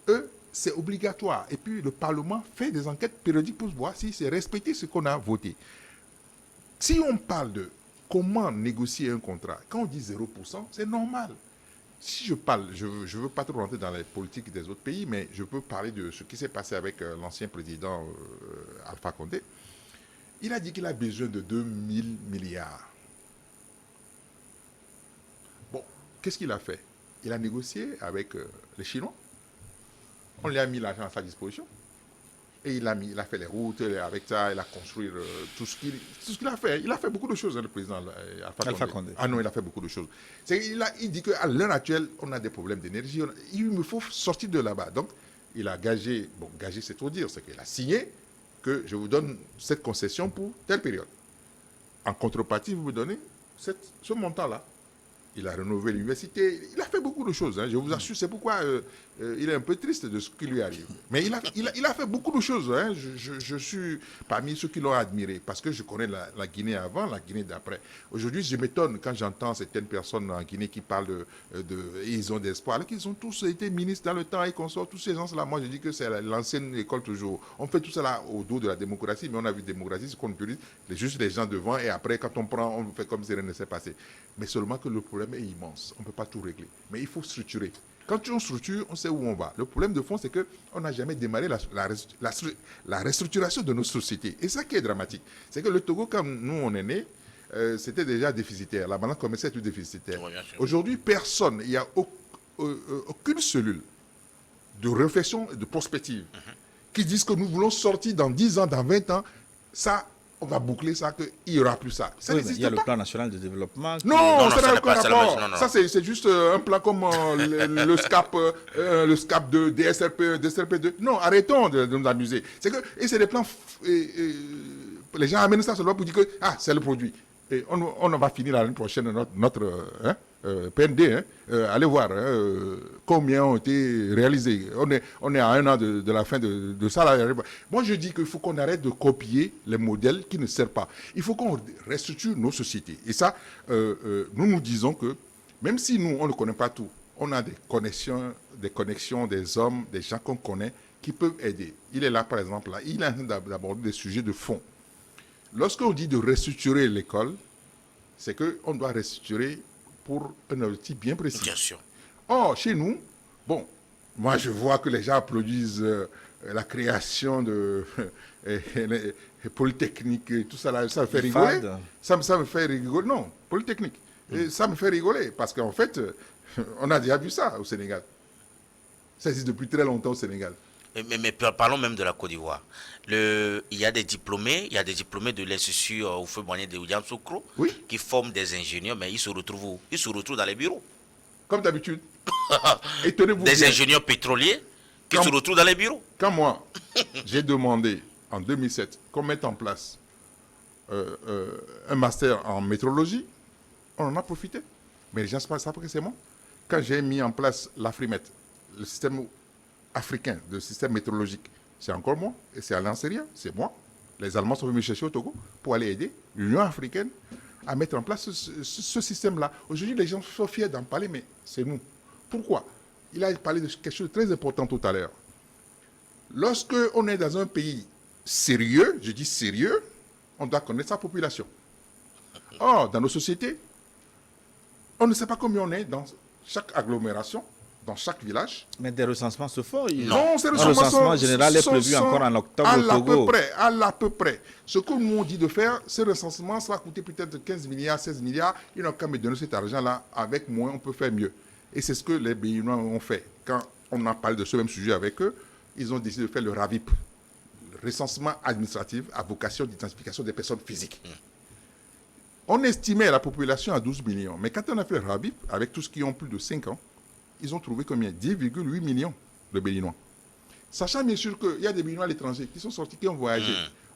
Eux, c'est obligatoire. Et puis, le Parlement fait des enquêtes périodiques pour voir si c'est respecté ce qu'on a voté. Si on parle de comment négocier un contrat, quand on dit 0%, c'est normal. Si je parle, je ne veux pas trop rentrer dans les politiques des autres pays, mais je peux parler de ce qui s'est passé avec l'ancien président Alpha Condé. Il a dit qu'il a besoin de 2 000 milliards. Bon, qu'est-ce qu'il a fait? Il a négocié avec les Chinois. On lui a mis l'argent à sa disposition. Et il a fait les routes, avec ça, il a construit tout ce qu'il a fait. Il a fait beaucoup de choses, le président Alpha Condé. Ah non, il a fait beaucoup de choses. Il dit qu'à l'heure actuelle, on a des problèmes d'énergie. Il me faut sortir de là-bas. Donc, il a gagé, gagé c'est trop dire, c'est qu'il a signé que je vous donne cette concession pour telle période. En contrepartie, vous me donnez ce montant-là. Il a rénové l'université, il a fait beaucoup de choses, je vous assure, c'est pourquoi il est un peu triste de ce qui lui arrive. Mais il a fait beaucoup de choses, je suis parmi ceux qui l'ont admiré, parce que je connais la Guinée avant, la Guinée d'après. Aujourd'hui, je m'étonne quand j'entends certaines personnes en Guinée qui parlent ils ont des espoirs, alors qu'ils ont tous été ministres dans le temps et consorts, tous ces gens-là. Moi, je dis que c'est l'ancienne école toujours. On fait tout cela au dos de la démocratie, mais on a vu démocratie, ce qu'on peut dire, juste les gens devant, et après, quand on prend, on fait comme si rien ne s'est passé. Mais seulement que le problème est immense. On ne peut pas tout régler. Mais il faut structurer. Quand on structure, on sait où on va. Le problème de fond, c'est qu'on n'a jamais démarré la restructuration de nos sociétés. Et ça qui est dramatique. C'est que le Togo, quand nous, on est nés, c'était déjà déficitaire. La balance commerciale est déficitaire. Oui, aujourd'hui, personne, il n'y a aucune cellule de réflexion et de prospective qui disent que nous voulons sortir dans 10 ans, dans 20 ans, ça, on va boucler ça, qu'il n'y aura plus ça. Ça Oui, mais n'existe il y a le pas. plan national de développement. Non, non, ça ça n'a n'est aucun pas- c'est la rapport. même- non, non. Ça, c'est juste un plan comme le SCAP de DSRP2. Non, arrêtons de nous amuser. Et c'est des plans... les gens amènent ça seulement pour dire que c'est le produit. Et on va finir l'année prochaine notre PND. Allez voir combien ont été réalisés. On est à 1 an de la fin de ça. Là. Moi, je dis qu'il faut qu'on arrête de copier les modèles qui ne servent pas. Il faut qu'on restructure nos sociétés. Et ça, nous disons que même si nous, on ne connaît pas tout, on a des connexions, des hommes, des gens qu'on connaît qui peuvent aider. Il est là, par exemple, là, il est en train d'aborder des sujets de fond. Lorsqu'on dit de restructurer l'école, c'est qu'on doit restructurer pour un objectif bien précis. Bien sûr. Or, chez nous, bon, moi je vois que les gens applaudissent la création de Polytechnique et tout ça, là, ça me fait rigoler. Ça me fait rigoler. Non, Polytechnique. Et ça me fait rigoler parce qu'en fait, on a déjà vu ça au Sénégal. Ça existe depuis très longtemps au Sénégal. Mais parlons même de la Côte d'Ivoire. Il y a des diplômés de l'Institut Houphouët-Boigny de William Sokro qui forment des ingénieurs, mais ils se retrouvent où? Ils se retrouvent dans les bureaux. Comme d'habitude. Et tenez-vous des bien. ingénieurs pétroliers qui se retrouvent dans les bureaux. Quand moi, j'ai demandé en 2007 qu'on mette en place un master en météorologie, on en a profité. Mais les gens ne savent pas que c'est moi. Quand j'ai mis en place l'Afrimet, le système africain de système météorologique, c'est encore moi, et c'est Alain Seria, c'est moi. Les Allemands sont venus me chercher au Togo pour aller aider l'Union africaine à mettre en place ce système-là. Aujourd'hui, les gens sont fiers d'en parler, mais c'est nous. Pourquoi? Il a parlé de quelque chose de très important tout à l'heure. Lorsque on est dans un pays sérieux, je dis sérieux, on doit connaître sa population. Or, dans nos sociétés, on ne sait pas combien on est dans chaque agglomération, dans chaque village. Mais des recensements se font. Non, ces recensements général est prévu encore en octobre au Togo. À l'à peu près. Ce que nous on dit de faire, ce recensement, ça va coûter peut-être 15 milliards, 16 milliards. Ils n'ont qu'à me donner cet argent-là. Avec moins, on peut faire mieux. Et c'est ce que les Béninois ont fait. Quand on a parlé de ce même sujet avec eux, ils ont décidé de faire le RAVIP, le recensement administratif à vocation d'identification des personnes physiques. On estimait la population à 12 millions. Mais quand on a fait le RAVIP, avec tous ceux qui ont plus de 5 ans, ils ont trouvé combien? 10,8 millions de Béninois. Sachant bien sûr qu'il y a des Béninois à l'étranger qui sont sortis, qui ont voyagé.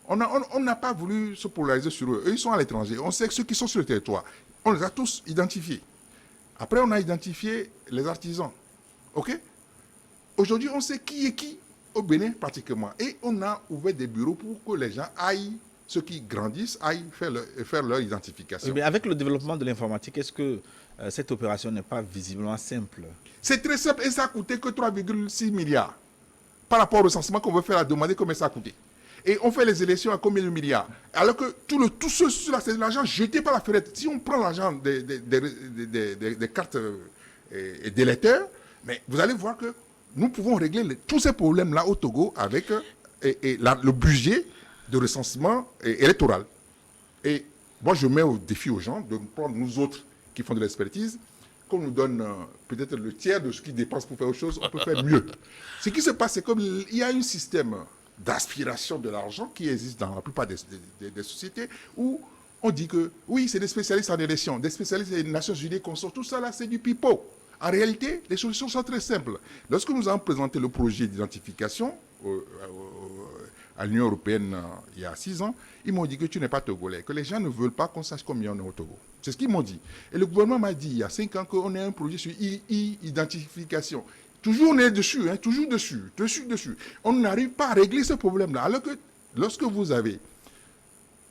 On n'a pas voulu se polariser sur eux. Eux, ils sont à l'étranger. On sait que ceux qui sont sur le territoire, on les a tous identifiés. Après, on a identifié les artisans. OK? Aujourd'hui, on sait qui est qui au Bénin pratiquement. Et on a ouvert des bureaux pour que les gens aillent, ceux qui grandissent, aillent faire leur identification. Mais avec le développement de l'informatique, est-ce que cette opération n'est pas visiblement simple? C'est très simple et ça a coûté que 3,6 milliards. Par rapport au recensement qu'on veut faire, à demander combien ça a coûté. Et on fait les élections à combien de milliards? Alors que tout ce c'est de l'argent jeté par la fenêtre. Si on prend l'argent des cartes et des électeurs, mais vous allez voir que nous pouvons régler tous ces problèmes-là au Togo avec le budget de recensement électoral. Et moi, je mets au défi aux gens de prendre nous autres qui font de l'expertise, qu'on nous donne peut-être le tiers de ce qu'ils dépensent pour faire autre chose, on peut faire mieux. Ce qui se passe, c'est comme il y a un système d'aspiration de l'argent qui existe dans la plupart des sociétés où on dit que oui, c'est des spécialistes en élection, des spécialistes des Nations Unies, tout ça là, c'est du pipeau. En réalité, les solutions sont très simples. Lorsque nous avons présenté le projet d'identification à l'Union européenne il y a 6 ans, ils m'ont dit que tu n'es pas togolais, que les gens ne veulent pas qu'on sache combien on est au Togo. C'est ce qu'ils m'ont dit. Et le gouvernement m'a dit il y a 5 ans qu'on a un projet sur identification. Toujours on est dessus, hein, toujours dessus. On n'arrive pas à régler ce problème-là. Alors que lorsque vous avez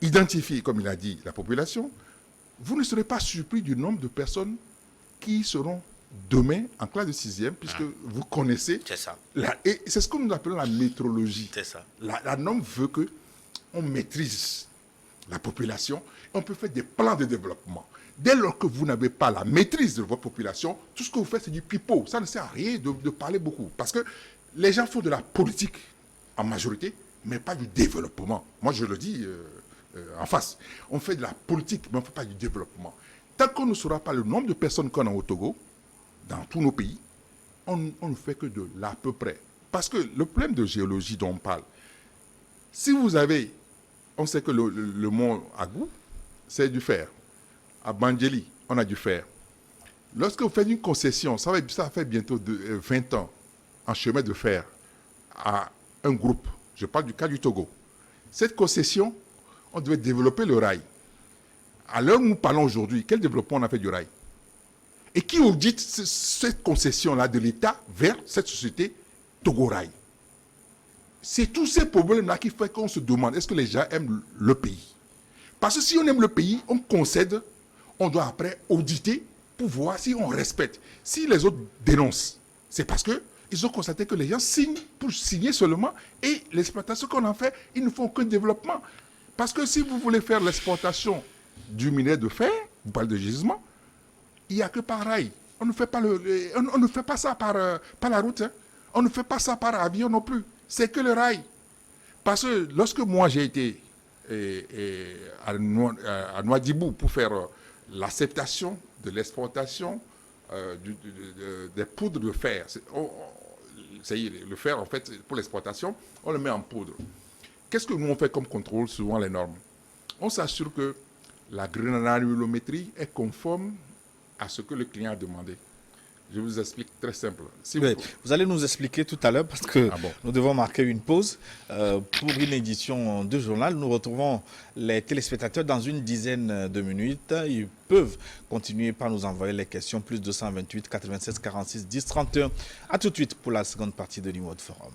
identifié, comme il a dit, la population, vous ne serez pas surpris du nombre de personnes qui seront demain en classe de 6e, puisque vous connaissez. C'est ça. Et c'est ce que nous appelons la métrologie. C'est ça. La norme veut qu'on maîtrise la population, on peut faire des plans de développement. Dès lors que vous n'avez pas la maîtrise de votre population, tout ce que vous faites, c'est du pipeau. Ça ne sert à rien de parler beaucoup. Parce que les gens font de la politique en majorité, mais pas du développement. Moi, je le dis en face. On fait de la politique, mais on ne fait pas du développement. Tant qu'on ne saura pas le nombre de personnes qu'on a au Togo, dans tous nos pays, on ne fait que de l'à peu près. Parce que le problème de géologie dont on parle, si vous avez on sait que le mont Agou, c'est du fer. À Bandjeli, on a du fer. Lorsque vous faites une concession, ça fait bientôt 20 ans, en chemin de fer, à un groupe, je parle du cas du Togo. Cette concession, on devait développer le rail. À l'heure où nous parlons aujourd'hui, quel développement on a fait du rail? Et qui audite cette concession-là de l'État vers cette société Togo Rail? C'est tous ces problèmes-là qui font qu'on se demande, est-ce que les gens aiment le pays? Parce que si on aime le pays, on concède, on doit après auditer pour voir si on respecte. Si les autres dénoncent, c'est parce qu'ils ont constaté que les gens signent pour signer seulement et l'exploitation qu'on en fait, ils ne font qu'un développement. Parce que si vous voulez faire l'exploitation du minerai de fer, vous parlez de gisement, il n'y a que par rail. On ne fait pas, on ne fait pas ça par la route. Hein. On ne fait pas ça par avion non plus. C'est que le rail. Parce que lorsque moi j'ai été à Nouadhibou pour faire l'acceptation de l'exportation des poudres de fer. Le fer, en fait, pour l'exportation, on le met en poudre. Qu'est-ce que nous on fait comme contrôle suivant les normes? On s'assure que la granulométrie est conforme à ce que le client a demandé. Je vous explique très simple. Vous allez nous expliquer tout à l'heure parce que nous devons marquer une pause pour une édition de journal. Nous retrouvons les téléspectateurs dans une dizaine de minutes. Ils peuvent continuer par nous envoyer les questions. Plus 228 96 46 10 31. À tout de suite pour la seconde partie de l'E-Mode Forum.